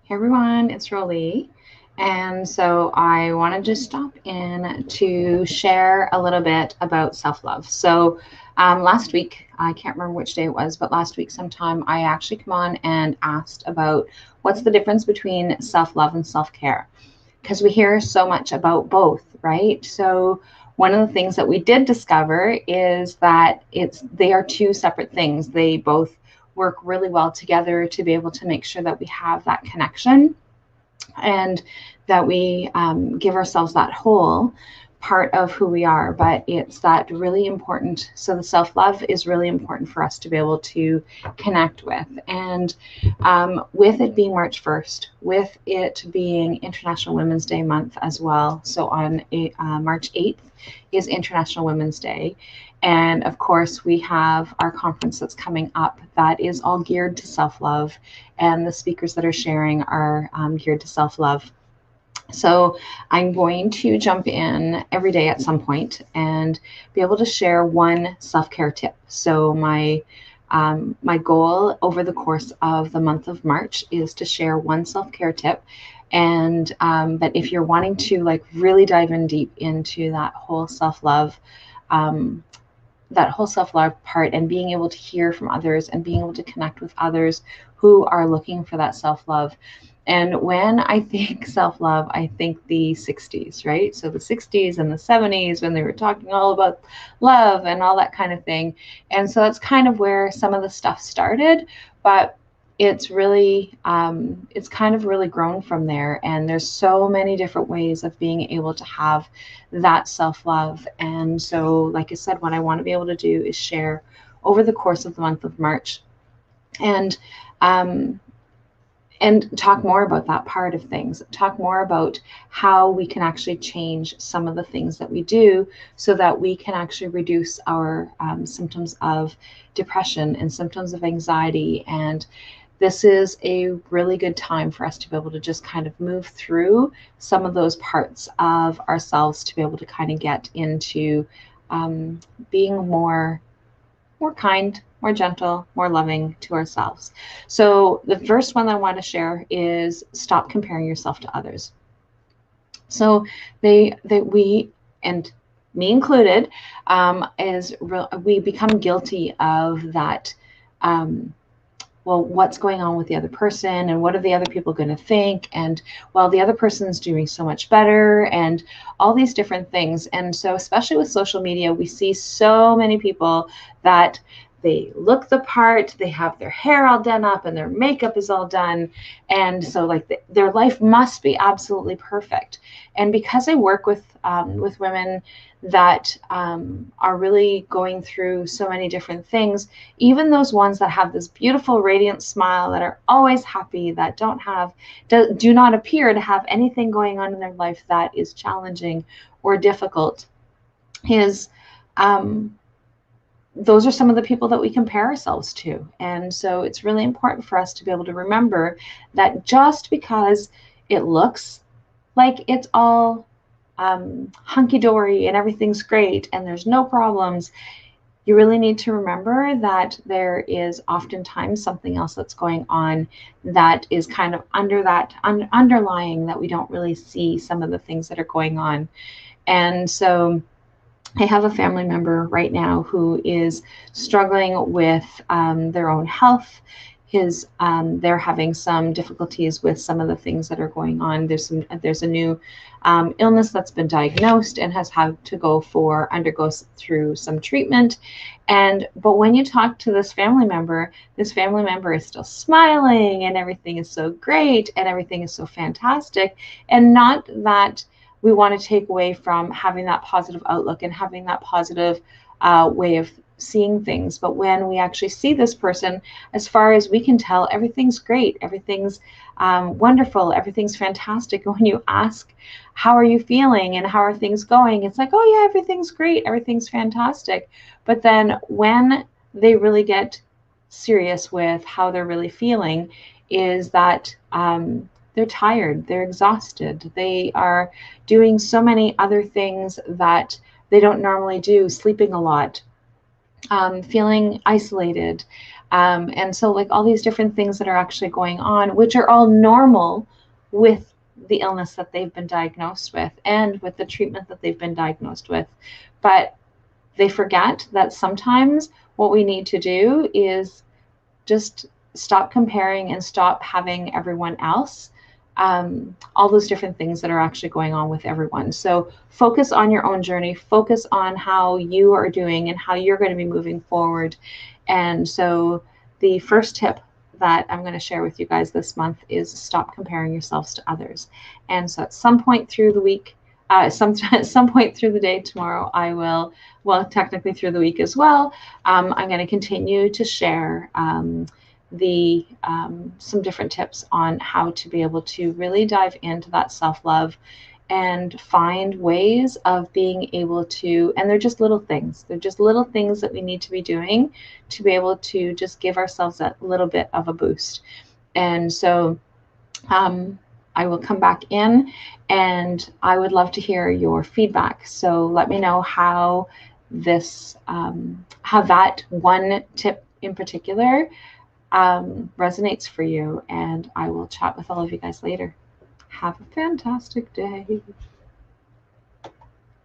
Hey everyone, it's Rolie. And so I wanted to stop in to share a little bit about self love. So last week, I can't remember which day it was, but last week sometime I actually come on and asked about what's the difference between self love and self care. Because we hear so much about both, right? So one of the things that we did discover is that they are two separate things. They both work really well together to be able to make sure that we have that connection and that we give ourselves that whole part of who we are. But it's that really important. So the self love is really important for us to be able to connect with. And with it being March 1st, with it being International Women's Day month as well. So on March 8th is International Women's Day. And of course, we have our conference that's coming up that is all geared to self love. And the speakers that are sharing are geared to self love. So I'm going to jump in every day at some point and be able to share one self-care tip. So my goal over the course of the month of March is to share one self-care tip. And but if you're wanting to like really dive in deep into that whole self-love, part and being able to hear from others and being able to connect with others who are looking for that self-love. And when I think self-love, I think the 60s, right? So the 60s and the 70s when they were talking all about love and all that kind of thing. And so that's kind of where some of the stuff started, but it's really, it's kind of really grown from there. And there's so many different ways of being able to have that self-love. And so, like I said, what I want to be able to do is share over the course of the month of March and talk more about that part of things, talk more about how we can actually change some of the things that we do so that we can actually reduce our symptoms of depression and symptoms of anxiety. And this is a really good time for us to be able to just kind of move through some of those parts of ourselves to be able to kind of get into being more kind, more gentle, more loving to ourselves. So the first one I want to share is stop comparing yourself to others. So we, and me included, we become guilty of that. Well, what's going on with the other person and what are the other people going to think? And well, the other person's doing so much better and all these different things. And so especially with social media, we see so many people that they look the part, they have their hair all done up and their makeup is all done. And so like their life must be absolutely perfect. And because I work with women that are really going through so many different things, even those ones that have this beautiful radiant smile, that are always happy, that do not appear to have anything going on in their life that is challenging or difficult, those are some of the people that we compare ourselves to. And so it's really important for us to be able to remember that just because it looks like it's all hunky-dory and everything's great and there's no problems, you really need to remember that there is oftentimes something else that's going on that is kind of underlying, that we don't really see some of the things that are going on. And so I have a family member right now who is struggling with their own health. They're having some difficulties with some of the things that are going on. There's a new illness that's been diagnosed and has had to undergo through some treatment. But when you talk to this family member is still smiling and everything is so great and everything is so fantastic. And not that we want to take away from having that positive outlook and having that positive way of seeing things. But when we actually see this person, as far as we can tell, everything's great, everything's wonderful, everything's fantastic. And when you ask, how are you feeling and how are things going? It's like, oh yeah, everything's great, everything's fantastic. But then when they really get serious with how they're really feeling, is that they're tired, they're exhausted, they are doing so many other things that they don't normally do, sleeping a lot, feeling isolated, And so like all these different things that are actually going on, which are all normal with the illness that they've been diagnosed with and with the treatment that they've been diagnosed with. But they forget that sometimes what we need to do is just stop comparing and stop having everyone else, all those different things that are actually going on with everyone. So focus on your own journey, focus on how you are doing and how you're going to be moving forward. And so the first tip that I'm going to share with you guys this month is stop comparing yourselves to others. And so at some point through the week, some point through the day tomorrow, I will, well, technically through the week as well, I'm going to continue to share some different tips on how to be able to really dive into that self-love and find ways of being able to, and they're just little things. They're just little things that we need to be doing to be able to just give ourselves that little bit of a boost. And so I will come back in and I would love to hear your feedback. So let me know how this, how that one tip in particular resonates for you. And I will chat with all of you guys later. Have a fantastic day.